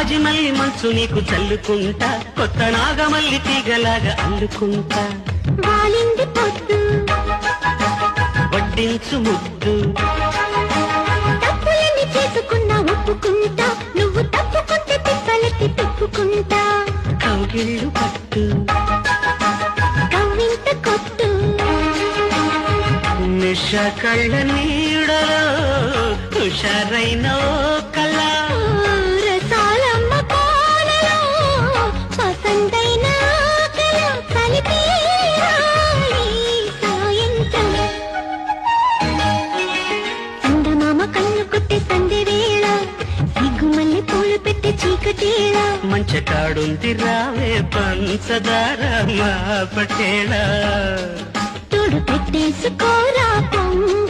జాజిమల్లి మంచు నీకు చల్లుకుంటా, కొత్త నాగమల్లి తీగలాగా అల్లుకుంటా. వాలింది పొద్దు వడ్డించు ముద్దు, తప్పులని చేసుకున్నా ఒప్పుకుంటా, నువ్వు తప్పుకుంటే తిప్పలెత్తి తిప్పుకుంటా. కౌగిళ్ళు పట్టు కవ్వింత కొట్టు, నిష కళ్ళ నీడలో హుషారైన ఓ కళ. రసాలమ్మ పాలలో పసందైన కళ కలిపి సాయంత్రం. చందమామ కన్ను కొట్టే సంధి వేళ, సిగ్గుమల్లి పూలు పెట్టే చీకటేళ. మంచి కాడుంది రావే పంచదార మా పటేళ. తోడు పెట్టేసుకోరా పొంగు